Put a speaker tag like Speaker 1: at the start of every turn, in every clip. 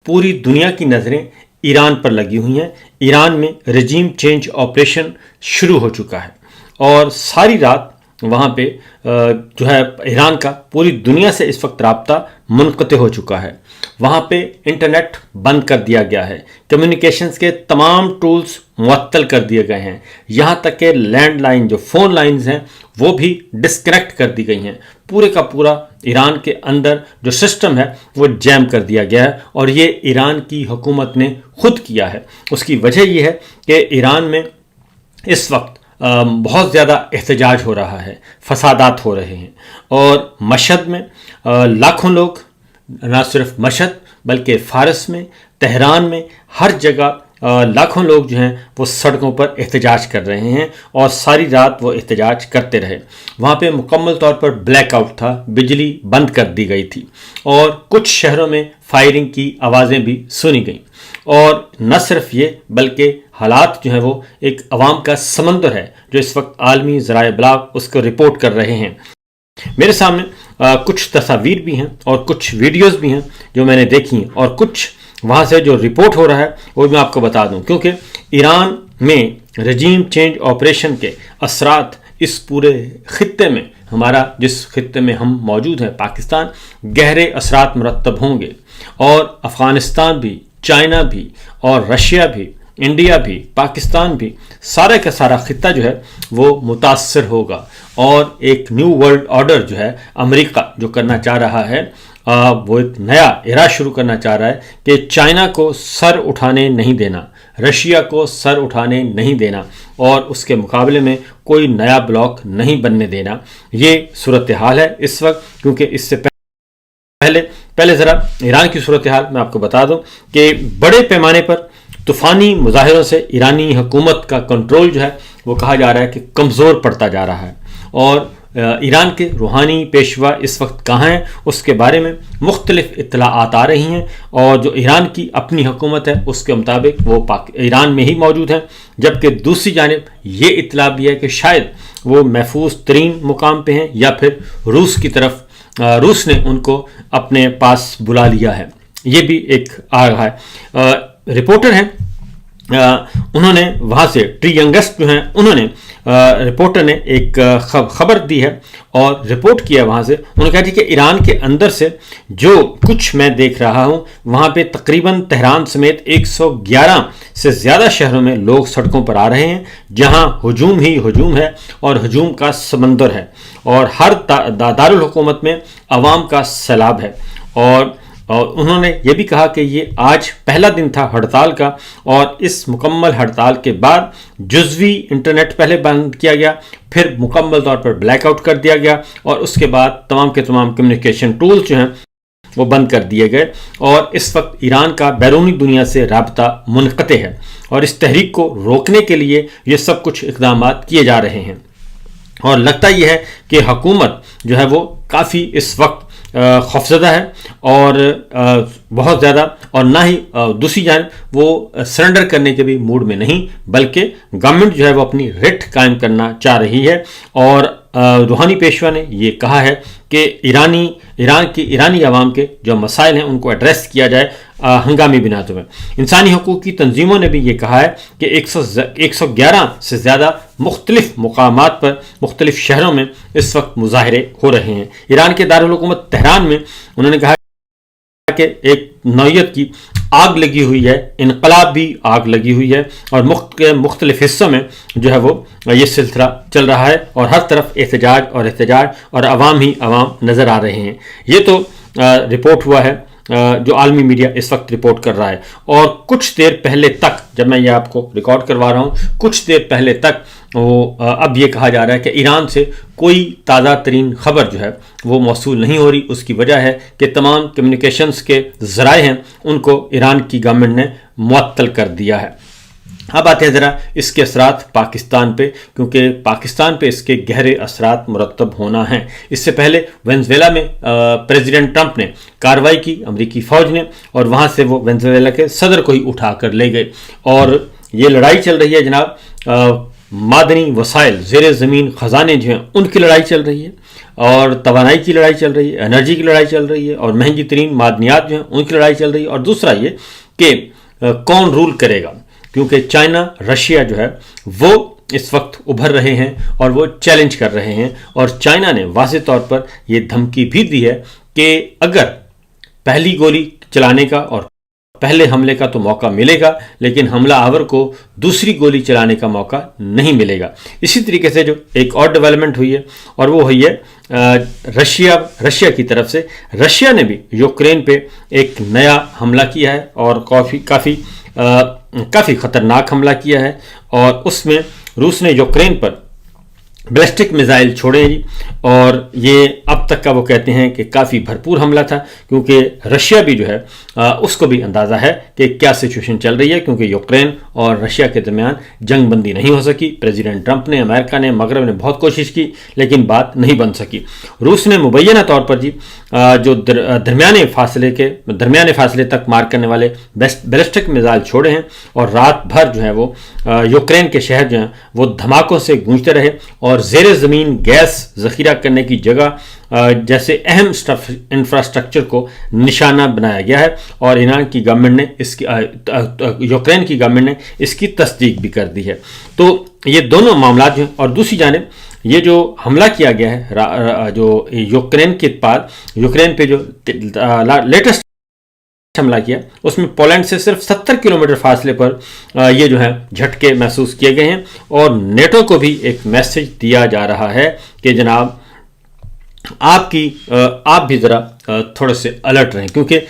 Speaker 1: پوری دنیا کی نظریں ایران پر لگی ہوئی ہیں. ایران میں رجیم چینج آپریشن شروع ہو چکا ہے اور ساری رات وہاں پہ جو ہے ایران کا پوری دنیا سے اس وقت رابطہ منقطع ہو چکا ہے. وہاں پہ انٹرنیٹ بند کر دیا گیا ہے. کمیونیکیشنز کے تمام ٹولز معطل کر دیے گئے ہیں. یہاں تک کہ لینڈ لائن جو فون لائنز ہیں وہ بھی ڈسکنیکٹ کر دی گئی ہیں. پورے کا پورا ایران کے اندر جو سسٹم ہے وہ جیم کر دیا گیا ہے اور یہ ایران کی حکومت نے خود کیا ہے. اس کی وجہ یہ ہے کہ ایران میں اس وقت بہت زیادہ احتجاج ہو رہا ہے، فسادات ہو رہے ہیں اور مشہد میں لاکھوں لوگ، نہ صرف مشہد بلکہ فارس میں، تہران میں، ہر جگہ لاکھوں لوگ جو ہیں وہ سڑکوں پر احتجاج کر رہے ہیں اور ساری رات وہ احتجاج کرتے رہے. وہاں پہ مکمل طور پر بلیک آؤٹ تھا، بجلی بند کر دی گئی تھی اور کچھ شہروں میں فائرنگ کی آوازیں بھی سنی گئیں. اور نہ صرف یہ بلکہ حالات جو ہیں وہ ایک عوام کا سمندر ہے جو اس وقت عالمی ذرائع ابلاغ اس کو رپورٹ کر رہے ہیں. میرے سامنے کچھ تصاویر بھی ہیں اور کچھ ویڈیوز بھی ہیں جو میں نے دیکھی ہیں اور کچھ وہاں سے جو رپورٹ ہو رہا ہے وہ میں آپ کو بتا دوں، کیونکہ ایران میں رجیم چینج آپریشن کے اثرات اس پورے خطے میں، ہمارا جس خطے میں ہم موجود ہیں پاکستان، گہرے اثرات مرتب ہوں گے اور افغانستان بھی، چائنا بھی اور رشیا بھی، انڈیا بھی، پاکستان بھی، سارا کا سارا خطہ جو ہے وہ متاثر ہوگا. اور ایک نیو ورلڈ آرڈر جو ہے امریکہ جو کرنا چاہ رہا ہے، وہ ایک نیا ایرا شروع کرنا چاہ رہا ہے کہ چائنا کو سر اٹھانے نہیں دینا، رشیا کو سر اٹھانے نہیں دینا اور اس کے مقابلے میں کوئی نیا بلاک نہیں بننے دینا. یہ صورتحال ہے اس وقت. کیونکہ اس سے پہلے ذرا ایران کی صورتحال میں آپ کو بتا دوں کہ بڑے پیمانے پر طوفانی مظاہروں سے ایرانی حکومت کا کنٹرول جو ہے وہ کہا جا رہا ہے کہ کمزور پڑتا جا رہا ہے اور ایران کے روحانی پیشوا اس وقت کہاں ہیں اس کے بارے میں مختلف اطلاعات آ رہی ہیں اور جو ایران کی اپنی حکومت ہے اس کے مطابق وہ ایران میں ہی موجود ہیں، جبکہ دوسری جانب یہ اطلاع بھی ہے کہ شاید وہ محفوظ ترین مقام پہ ہیں یا پھر روس کی طرف، روس نے ان کو اپنے پاس بلا لیا ہے. یہ بھی ایک آ رہا ہے. رپورٹر ہیں انہوں نے وہاں سے ٹری ینگسٹ جو ہیں انہوں نے رپورٹر نے ایک خبر دی ہے اور رپورٹ کیا وہاں سے. انہوں نے کہا کہ ایران کے اندر سے جو کچھ میں دیکھ رہا ہوں وہاں پہ تقریباً تہران سمیت 111 سے زیادہ شہروں میں لوگ سڑکوں پر آ رہے ہیں جہاں ہجوم ہی ہجوم ہے اور ہجوم کا سمندر ہے اور ہر دارالحکومت میں عوام کا سیلاب ہے. اور انہوں نے یہ بھی کہا کہ یہ آج پہلا دن تھا ہڑتال کا اور اس مکمل ہڑتال کے بعد جزوی انٹرنیٹ پہلے بند کیا گیا، پھر مکمل طور پر بلیک آؤٹ کر دیا گیا اور اس کے بعد تمام کے تمام کمیونیکیشن ٹولز جو ہیں وہ بند کر دیے گئے اور اس وقت ایران کا بیرونی دنیا سے رابطہ منقطع ہے اور اس تحریک کو روکنے کے لیے یہ سب کچھ اقدامات کیے جا رہے ہیں. اور لگتا یہ ہے کہ حکومت جو ہے وہ کافی اس وقت خوفزدہ ہے اور بہت زیادہ، اور نہ ہی دوسری جانب وہ سرنڈر کرنے کے بھی موڈ میں نہیں، بلکہ گورنمنٹ جو ہے وہ اپنی رٹ قائم کرنا چاہ رہی ہے. اور روحانی پیشوا نے یہ کہا ہے کہ ایرانی عوام کے جو مسائل ہیں ان کو ایڈریس کیا جائے ہنگامی بنیادوں پر. انسانی حقوق کی تنظیموں نے بھی یہ کہا ہے کہ 111 سے زیادہ مختلف مقامات پر مختلف شہروں میں اس وقت مظاہرے ہو رہے ہیں. ایران کے دارالحکومت تہران میں انہوں نے کہا کہ ایک نوعیت کی آگ لگی ہوئی ہے، انقلاب بھی آگ لگی ہوئی ہے اور مختلف حصوں میں جو ہے وہ یہ سلسلہ چل رہا ہے اور ہر طرف احتجاج اور عوام ہی عوام نظر آ رہے ہیں. یہ تو رپورٹ ہوا ہے جو عالمی میڈیا اس وقت رپورٹ کر رہا ہے. اور کچھ دیر پہلے تک، جب میں یہ آپ کو ریکارڈ کروا رہا ہوں، کچھ دیر پہلے تک اب یہ کہا جا رہا ہے کہ ایران سے کوئی تازہ ترین خبر جو ہے وہ موصول نہیں ہو رہی. اس کی وجہ ہے کہ تمام کمیونیکیشنز کے ذرائع ہیں ان کو ایران کی گورنمنٹ نے معطل کر دیا ہے. اب آتے ہیں ذرا اس کے اثرات پاکستان پہ، کیونکہ پاکستان پہ اس کے گہرے اثرات مرتب ہونا ہیں. اس سے پہلے وینزویلا میں پریزیڈنٹ ٹرمپ نے کارروائی کی امریکی فوج نے اور وہاں سے وہ وینزویلا کے صدر کو ہی اٹھا کر لے گئے. اور یہ لڑائی چل رہی ہے جناب، معدنی وسائل، زیر زمین خزانے جو ہیں ان کی لڑائی چل رہی ہے. اور توانائی کی لڑائی چل رہی ہے، انرجی کی لڑائی چل رہی ہے، اور مہنگی ترین معدنیات جو ہیں ان کی لڑائی چل رہی ہے، اور دوسرا یہ کہ کون رول کرے گا، کیونکہ چائنا رشیا جو ہے وہ اس وقت ابھر رہے ہیں اور وہ چیلنج کر رہے ہیں، اور چائنا نے واضح طور پر یہ دھمکی بھی دی ہے کہ اگر پہلی گولی چلانے کا اور پہلے حملے کا تو موقع ملے گا، لیکن حملہ آور کو دوسری گولی چلانے کا موقع نہیں ملے گا۔ اسی طریقے سے جو ایک اور ڈیولپمنٹ ہوئی ہے، اور وہ ہوئی ہے رشیا کی طرف سے، رشیا نے بھی یوکرین پہ ایک نیا حملہ کیا ہے، اور کافی خطرناک حملہ کیا ہے، اور اس میں روس نے یوکرین پر بیلسٹک میزائل چھوڑے جی، اور یہ اب تک کا وہ کہتے ہیں کہ کافی بھرپور حملہ تھا، کیونکہ رشیا بھی جو ہے اس کو بھی اندازہ ہے کہ کیا سچویشن چل رہی ہے، کیونکہ یوکرین اور رشیا کے درمیان جنگ بندی نہیں ہو سکی۔ پریزیڈنٹ ٹرمپ نے، امریکہ نے، مغرب نے بہت کوشش کی، لیکن بات نہیں بن سکی۔ روس نے مبینہ طور پر جی جو درمیانے فاصلے تک مار کرنے والے بیلسٹک میزائل چھوڑے ہیں، اور رات بھر جو ہے وہ یوکرین کے شہر جو ہیں وہ دھماکوں سے گونجتے رہے، اور زیر زمین گیس ذخیرہ کرنے کی جگہ جیسے اہم انفراسٹرکچر کو نشانہ بنایا گیا ہے، اور ایران کی گورنمنٹ نے یوکرین کی گورنمنٹ نے اس کی تصدیق بھی کر دی ہے۔ تو یہ دونوں معاملات جو ہیں، اور دوسری جانب یہ جو حملہ کیا گیا ہے جو یوکرین پہ جو لیٹسٹ حملہ کیا، اس میں پولینڈ سے صرف 70 کلومیٹر فاصلے پر یہ جو ہے جھٹکے محسوس کیے گئے ہیں، اور نیٹو کو بھی ایک میسج دیا جا رہا ہے کہ جناب آپ بھی ذرا تھوڑے سے الرٹ رہیں، کیونکہ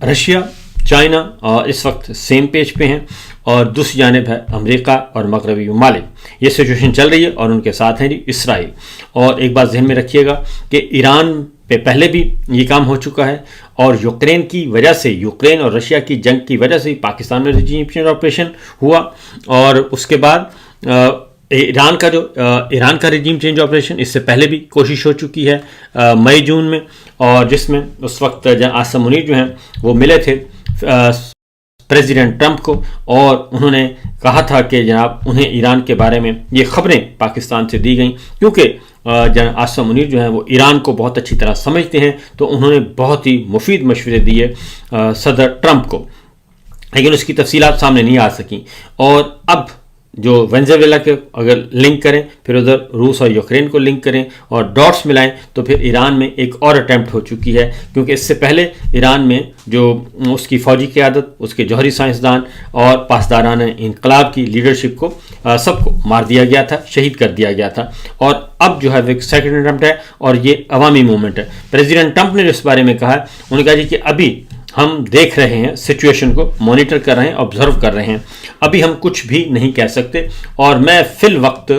Speaker 1: رشیا چائنا اس وقت سیم پیج پہ ہیں، اور دوسری جانب ہے امریکہ اور مغربی ممالک۔ یہ سچویشن چل رہی ہے، اور ان کے ساتھ ہیں جی اسرائیل۔ اور ایک بات ذہن میں رکھیے گا کہ ایران پہ پہلے بھی یہ کام ہو چکا ہے، اور یوکرین کی وجہ سے، یوکرین اور رشیا کی جنگ کی وجہ سے پاکستان میں رجیم چینج آپریشن ہوا، اور اس کے بعد ایران کا رجیم چینج آپریشن اس سے پہلے بھی کوشش ہو چکی ہے مئی جون میں، اور جس میں اس وقت عاصم منیر جو ہیں وہ ملے تھے پریزیڈنٹ ٹرمپ کو، اور انہوں نے کہا تھا کہ جناب انہیں ایران کے بارے میں یہ خبریں پاکستان سے دی گئیں، کیونکہ عاصم منیر جو ہیں وہ ایران کو بہت اچھی طرح سمجھتے ہیں، تو انہوں نے بہت ہی مفید مشورے دیے صدر ٹرمپ کو، لیکن اس کی تفصیلات سامنے نہیں آ سکیں۔ اور اب جو وینزویلا کے اگر لنک کریں، پھر ادھر روس اور یوکرین کو لنک کریں اور ڈاٹس ملائیں، تو پھر ایران میں ایک اور اٹیمپٹ ہو چکی ہے، کیونکہ اس سے پہلے ایران میں جو اس کی فوجی قیادت، اس کے جوہری سائنسدان اور پاسداران انقلاب کی لیڈرشپ کو سب کو مار دیا گیا تھا، شہید کر دیا گیا تھا، اور اب جو ہے وہ ایک سیکنڈ اٹیمپٹ ہے، اور یہ عوامی موومنٹ ہے۔ پریزیڈنٹ ٹرمپ نے جو اس بارے میں کہا ہے، انہوں نے کہا جی کہ ابھی ہم دیکھ رہے ہیں، سچویشن کو مانیٹر کر رہے ہیں، آبزرو کر رہے ہیں، ابھی ہم کچھ بھی نہیں کہہ سکتے، اور میں فی الوقت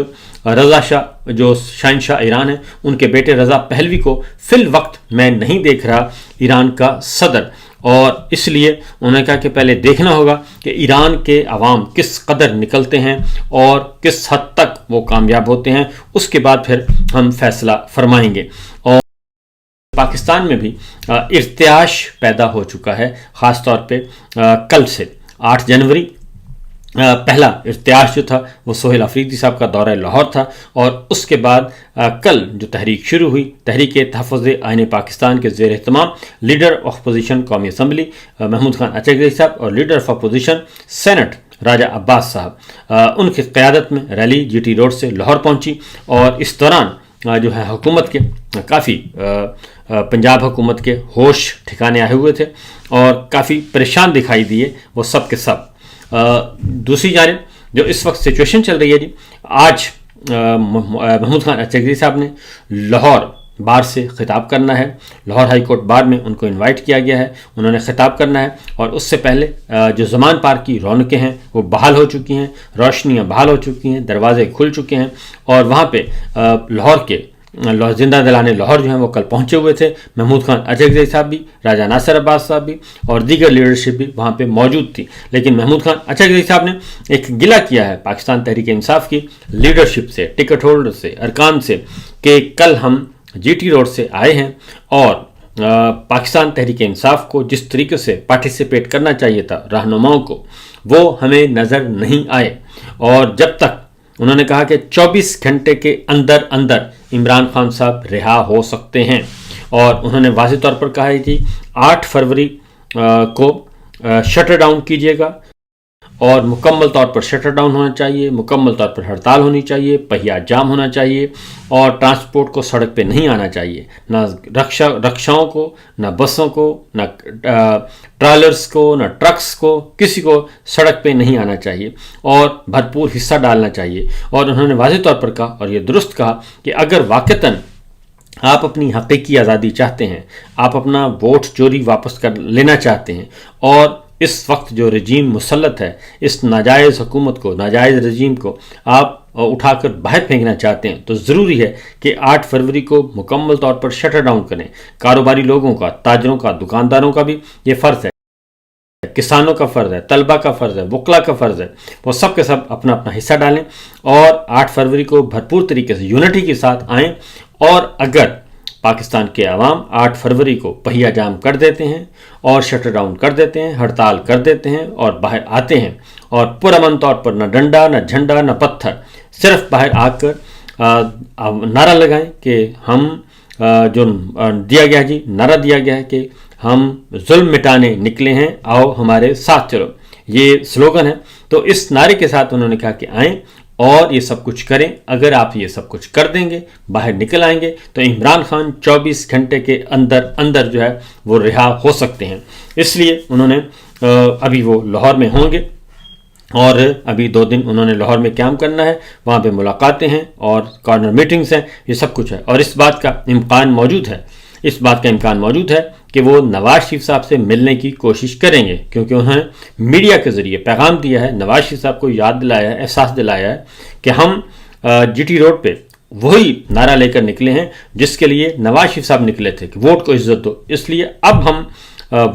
Speaker 1: رضا شاہ جو شہنشاہ ایران ہیں، ان کے بیٹے رضا پہلوی کو فی الوقت میں نہیں دیکھ رہا ایران کا صدر، اور اس لیے انہوں نے کہا کہ پہلے دیکھنا ہوگا کہ ایران کے عوام کس قدر نکلتے ہیں اور کس حد تک وہ کامیاب ہوتے ہیں، اس کے بعد پھر ہم فیصلہ فرمائیں گے۔ اور پاکستان میں بھی ارتعاش پیدا ہو چکا ہے، خاص طور پہ کل سے 8 جنوری پہلا ارتعاش جو تھا وہ سہیل افریدی صاحب کا دورہ لاہور تھا، اور اس کے بعد کل جو تحریک شروع ہوئی، تحریک تحفظ آئین پاکستان کے زیر اہتمام لیڈر آف اپوزیشن قومی اسمبلی محمود خان اچکزئی صاحب اور لیڈر آف اپوزیشن سینٹ راجہ عباس صاحب، ان کی قیادت میں ریلی جی ٹی روڈ سے لاہور پہنچی، اور اس دوران جو ہے حکومت کے کافی پنجاب حکومت کے ہوش ٹھکانے آئے ہوئے تھے، اور کافی پریشان دکھائی دیے وہ سب کے سب۔ دوسری جانب جو اس وقت سچویشن چل رہی ہے جی، آج محمود خان اچکزئی صاحب نے لاہور بار سے خطاب کرنا ہے، لاہور ہائی کورٹ بار میں ان کو انوائٹ کیا گیا ہے، انہوں نے خطاب کرنا ہے، اور اس سے پہلے جو زمان پارک کی رونقیں ہیں وہ بحال ہو چکی ہیں، روشنیاں بحال ہو چکی ہیں، دروازے کھل چکے ہیں، اور وہاں پہ لاہور کے زندہ دلانے لاہور جو ہیں وہ کل پہنچے ہوئے تھے، محمود خان اچکزئی صاحب بھی، راجہ ناصر عباس صاحب بھی، اور دیگر لیڈرشپ بھی وہاں پہ موجود تھی، لیکن محمود خان اچکزئی صاحب نے ایک گلہ کیا ہے پاکستان تحریک انصاف کی لیڈرشپ سے، ٹکٹ ہولڈر سے، ارکان سے، کہ کل ہم جی ٹی روڈ سے آئے ہیں، اور پاکستان تحریک انصاف کو جس طریقے سے پارٹیسپیٹ کرنا چاہیے تھا رہنماؤں کو، وہ ہمیں نظر نہیں آئے، اور جب تک انہوں نے کہا کہ 24 گھنٹے کے اندر اندر عمران خان صاحب رہا ہو سکتے ہیں، اور انہوں نے واضح طور پر کہا ہے کہ 8 فروری کو شٹر ڈاؤن کیجیے گا، اور مکمل طور پر شٹر ڈاؤن ہونا چاہیے، مکمل طور پر ہڑتال ہونی چاہیے، پہیہ جام ہونا چاہیے، اور ٹرانسپورٹ کو سڑک پہ نہیں آنا چاہیے، نہ رکشاؤں کو، نہ بسوں کو، نہ ٹرالرز کو، نہ ٹرکس کو، کسی کو سڑک پہ نہیں آنا چاہیے، اور بھرپور حصہ ڈالنا چاہیے۔ اور انہوں نے واضح طور پر کہا، اور یہ درست کہا، کہ اگر واقعتاً آپ اپنی حقیقی آزادی چاہتے ہیں، آپ اپنا ووٹ چوری واپس کر لینا چاہتے ہیں، اور اس وقت جو رجیم مسلط ہے، اس ناجائز حکومت کو، ناجائز رجیم کو آپ اٹھا کر باہر پھینکنا چاہتے ہیں، تو ضروری ہے کہ 8 فروری کو مکمل طور پر شٹر ڈاؤن کریں۔ کاروباری لوگوں کا، تاجروں کا، دکانداروں کا بھی یہ فرض ہے، کسانوں کا فرض ہے، طلبہ کا فرض ہے، وکلا کا فرض ہے، وہ سب کے سب اپنا اپنا حصہ ڈالیں، اور 8 فروری کو بھرپور طریقے سے یونٹی کے ساتھ آئیں۔ اور اگر پاکستان کے عوام 8 فروری کو پہیہ جام کر دیتے ہیں اور شٹر ڈاؤن کر دیتے ہیں، ہڑتال کر دیتے ہیں، اور باہر آتے ہیں، اور پرامن طور پر نہ ڈنڈا، نہ جھنڈا، نہ پتھر، صرف باہر آ کر نعرہ لگائیں کہ ہم جو دیا گیا نعرہ دیا گیا ہے کہ ہم ظلم مٹانے نکلے ہیں، آؤ ہمارے ساتھ چلو، یہ سلوگن ہے۔ تو اس نعرے کے ساتھ انہوں نے کہا کہ آئیں اور یہ سب کچھ کریں۔ اگر آپ یہ سب کچھ کر دیں گے، باہر نکل آئیں گے، تو عمران خان 24 گھنٹے کے اندر اندر جو ہے وہ رہا ہو سکتے ہیں۔ اس لیے انہوں نے ابھی وہ لاہور میں ہوں گے، اور ابھی 2 دن انہوں نے لاہور میں قیام کرنا ہے، وہاں پہ ملاقاتیں ہیں اور کارنر میٹنگز ہیں، یہ سب کچھ ہے۔ اور اس بات کا امکان موجود ہے کہ وہ نواز شریف صاحب سے ملنے کی کوشش کریں گے، کیونکہ انہوں نے میڈیا کے ذریعے پیغام دیا ہے، نواز شریف صاحب کو یاد دلایا ہے، احساس دلایا ہے کہ ہم جی ٹی روڈ پہ وہی نعرہ لے کر نکلے ہیں جس کے لیے نواز شریف صاحب نکلے تھے کہ ووٹ کو عزت دو، اس لیے اب ہم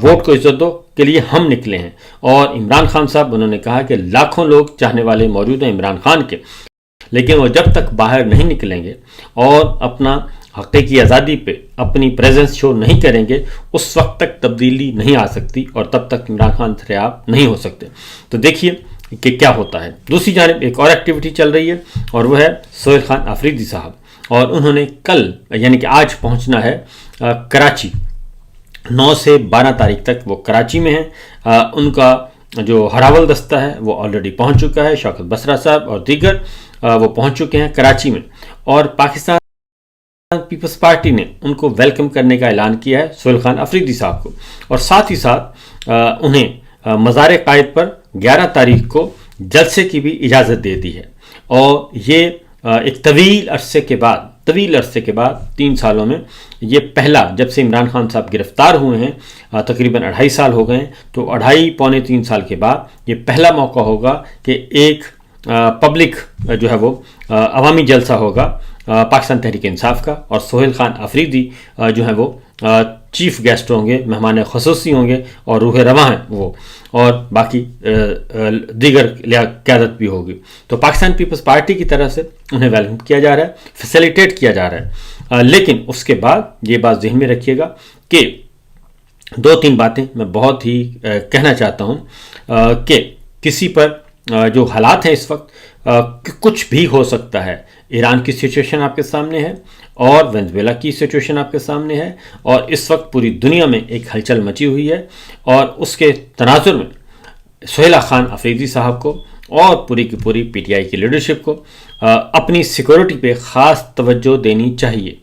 Speaker 1: ووٹ کو عزت دو کے لیے ہم نکلے ہیں۔ اور عمران خان صاحب، انہوں نے کہا کہ لاکھوں لوگ چاہنے والے موجود ہیں عمران خان کے، لیکن وہ جب تک باہر نہیں نکلیں گے اور اپنا حقیقی آزادی پہ اپنی پریزنس شو نہیں کریں گے، اس وقت تک تبدیلی نہیں آ سکتی، اور تب تک عمران خان دریاب نہیں ہو سکتے۔ تو دیکھیے کہ کیا ہوتا ہے۔ دوسری جانب ایک اور ایکٹیویٹی چل رہی ہے، اور وہ ہے سہیل خان آفریدی صاحب، اور انہوں نے کل یعنی کہ آج پہنچنا ہے کراچی، 9 سے 12 تاریخ تک وہ کراچی میں ہیں۔ ان کا جو ہراول دستہ ہے وہ آلریڈی پہنچ چکا ہے، شوکت بسرا صاحب اور دیگر وہ پہنچ چکے ہیں کراچی میں، اور پاکستان پیپلز پارٹی نے ان کو ویلکم کرنے کا اعلان کیا ہے سہیل خان آفریدی صاحب کو، اور ساتھ ہی ساتھ انہیں مزار قائد پر 11 تاریخ کو جلسے کی بھی اجازت دے دی ہے۔ اور یہ ایک طویل عرصے کے بعد 3 سالوں میں یہ پہلا، جب سے عمران خان صاحب گرفتار ہوئے ہیں تقریباً 2.5 سال ہو گئے ہیں، تو 2.5-3 سال کے بعد یہ پہلا موقع ہوگا کہ ایک پبلک جو ہے وہ عوامی جلسہ ہوگا پاکستان تحریک انصاف کا، اور سہیل خان آفریدی جو ہیں وہ چیف گیسٹ ہوں گے، مہمان خصوصی ہوں گے، اور روح رواں ہیں وہ، اور باقی دیگر قیادت بھی ہوگی۔ تو پاکستان پیپلز پارٹی کی طرف سے انہیں ویلکم کیا جا رہا ہے، فیسیلیٹیٹ کیا جا رہا ہے، لیکن اس کے بعد یہ بات ذہن میں رکھیے گا کہ 2-3 باتیں میں بہت ہی کہنا چاہتا ہوں کہ کسی پر جو حالات ہیں اس وقت کچھ بھی ہو سکتا ہے۔ ایران کی سچویشن آپ کے سامنے ہے، اور وینزویلا کی سچویشن آپ کے سامنے ہے، اور اس وقت پوری دنیا میں ایک ہلچل مچی ہوئی ہے، اور اس کے تناظر میں سہیل خان آفریدی صاحب کو اور پوری کی پوری پی ٹی آئی کی لیڈرشپ کو اپنی سیکورٹی پہ خاص توجہ دینی چاہیے۔